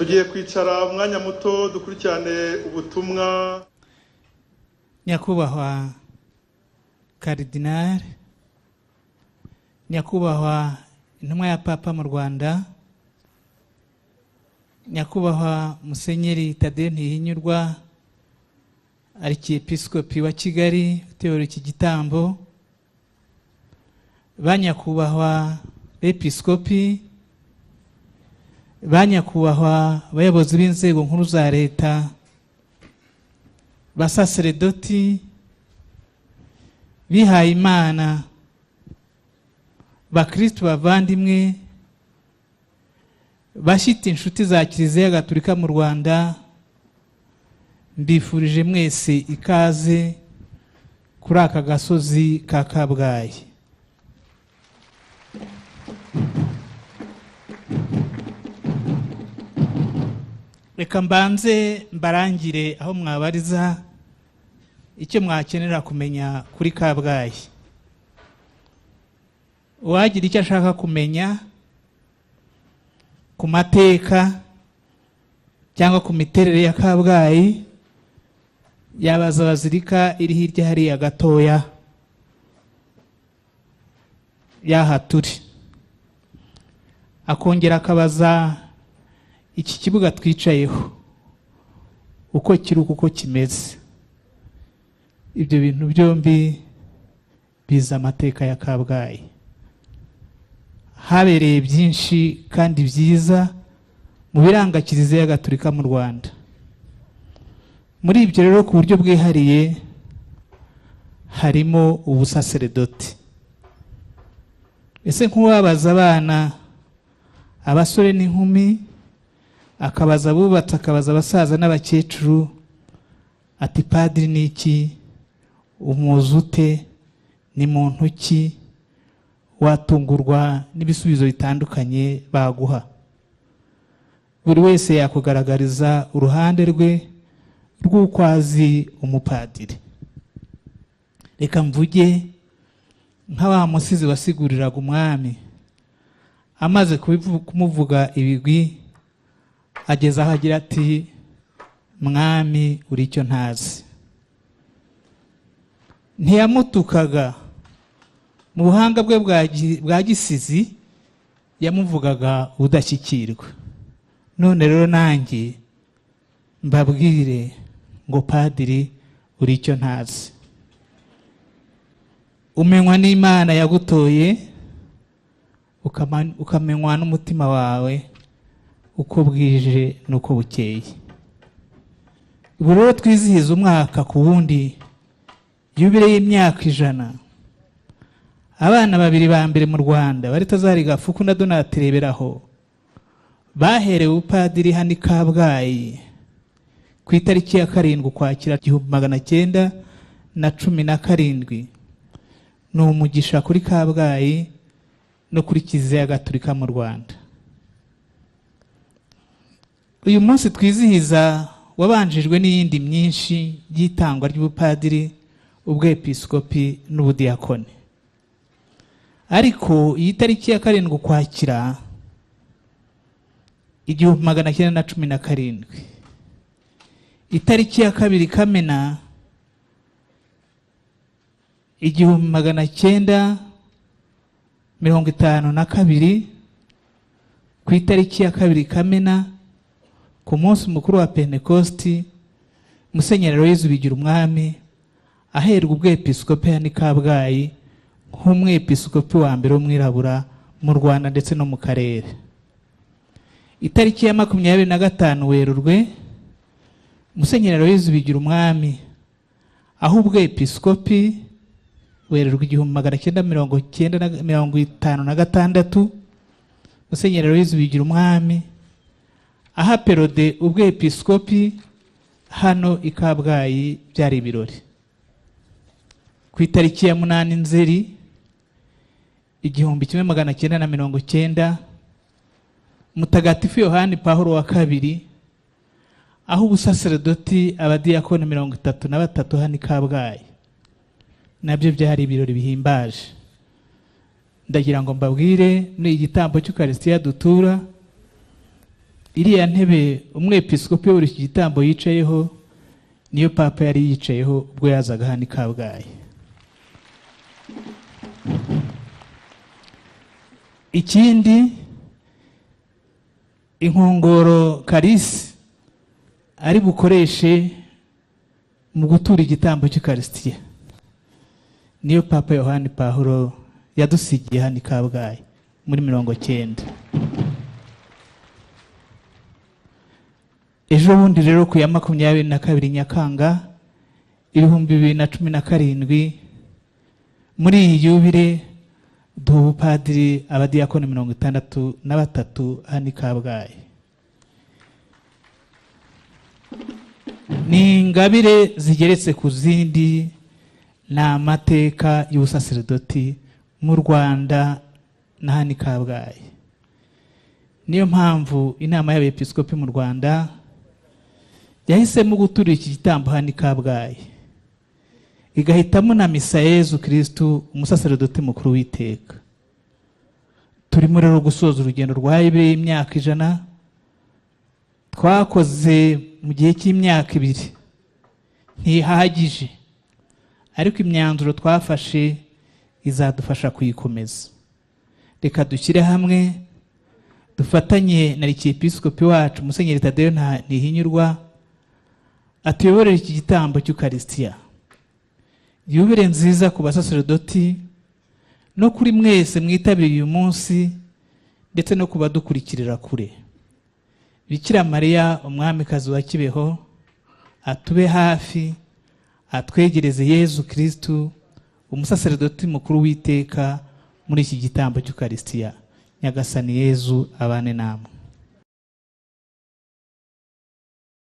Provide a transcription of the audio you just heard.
tugiye kwicara umwanya muto dukurikirane ubutumwa. Nyakubahwa Karidinali, nyakubahwa intumwa ya Papa mu Rwanda, nyakubahwa Musenyeri Thaddée Ntihinyurwa, Arikiepiskopi wa Kigali utewe iki gitambo, banyakubahwa bepiskopi, banyakubahwa abayobozi b'inzego nkuru za leta, basaseredoti, bihaye Imana, bakristo bavandimwe, bashite inshuti za Kiliziya Gatolika mu Rwanda, mbifurije mwese ikaze kuri aka gasozi ka Kabgayi. Reka mbanze mbarangire aho mwabariza icyo mwakenera kumenya kuri Kabgayi. Uwagira icyo ashaka kumenya ku mateka cyangwa ku miterere ya Kabgayi, yabaza bazilika iri hirya hariya gatoya yaha turi, akongera akabaza iki kibuga twicayeho uko kiri uko kimeze. Ibyo bintu byombi biza amateka ya Kabgayi. Habereye byinshi kandi byiza mu biranga Kiliziya Gatolika mu Rwanda. Muri ibyo rero ku buryo bwihariye harimo ubusaseredoti. Ese nk'uwabaza abana, abasore n'inkumi, akabaza abubatse, akabaza abasaza n'abakecuru, ati padiri ni iki, umuzi ute, ni muntu ki, watungurwa n'ibisubizo bitandukanye baguha. Buri wese yakugaragariza uruhande rwe rw'uko azi umupadiri. Reka mvuge nka wa musizi wasiguriraga umwami, amaze kumuvuga ibigwi, ageza aho agira ati mwami uri icyo ntazi. Ntiyamutukaga, mu buhanga bwe bwa gisizi yamuvugaga udashyikirwa. None rero nanjye mbabwire ngo padiri uri icyo ntazi. Umenywa n'Imana yagutoye, ukamenywa n'umutima wawe uko bwije nuko bukeye. Ubu rero twizihiza umwaka ku wundi yubile y'imyaka 100. Abana babiri ba mbere mu Rwanda Baritazari Gafuku na Donatille Reberaho baherewe upadiri hano Kabgayi ku itariki ya 7 Ukwakira 1917. Ni umugisha kuri Kabgayi no kuri Kiliziya Gatolika mu Rwanda. Uyu munsi twizihiza wabanjijwe n'iyindi myinshi y'itangwa ry'ubupadiri, ubwepiskopi n'ubudiyakoni. Ariko iyi tariki ya 7 Ukwakira 1917, itariki ya 2 Kamena 1952, ku itariki ya 2 Kamena ku munsi mukuru wa Pentekosti, Musenyeri Aloyizi Bigirumwami aherwa ubwepiskopi hano Kabgayi nk'umwepiskopi wa mbere w'umwirabura mu Rwanda ndetse no mu karere. Itariki ya 25 Werurwe, Musenyeri Aloyizi Bigirumwami aho ubwepiskopi Werurwe 1956, Musenyeri Aloyizi Bigirumwami aha perode ubwepiskopi hano i Kabgayi. Byari ibirori. Ku itariki ya 8 Nzeri 1990, Mutagatifu Yohani Pawulo wa kabiri aho ubusaseredoti abadiyakoni 33 hano i Kabgayi. Nabyo byari ibirori bihimbaje. Ndagira ngo mbabwire ni igitambo cy'Ukaristiya dutura iriya ntebe umwepiskopi w'uri iki gitambo yicayeho niyo papa yari yicayeho ubwo yazaga hano i Kabgayi. Ikindi, inkongoro Karisi ari bukoreshe mu gutura igitambo cy'Ukarisitiya niyo Papa Yohani Pawulo yadusigiye hano i Kabgayi muri 1990. Ejo bundi rero ku ya 22 Nyakanga 2017 muri iyi yubile duha ubupadiri abadiyakoni 63 hano i Kabgayi. Ni ingabire zigeretse ku zindi, ni amateka y'ubusaserdoti mu Rwanda na hano i Kabgayi. Niyo mpamvu inama y'abepiskopi mu Rwanda yahisemo gutura iki gitambo hano i Kabgayi, igahitamo na misa Yezu Kristu umusaserdoti mukuru w'iteka. Turimo rero gusoza urugendo rwa yubile y'imyaka 100 twakoze mu gihe cy'imyaka 2. Ntihagije, ariko imyanzuro twafashe izadufasha kuyikomeza. Reka dushyire hamwe, dufatanye na Arkiyepiskopi wacu Musenyeri Tadeyo Ntihinyurwa atuyoborera iki gitambo cy'Ukarisitiya. Yubile nziza ku basaserdoti no kuri mwese mwitabiriye uyu munsi, ndetse no kubadukurikirira kure. Bikira Mariya umwamikazi wa Kibeho atube hafi, atwegereze Yezu Kristu umusaserdoti mukuru w'iteka muri iki gitambo cy'Ukarisitiya. Nyagasani Yezu abane namwe.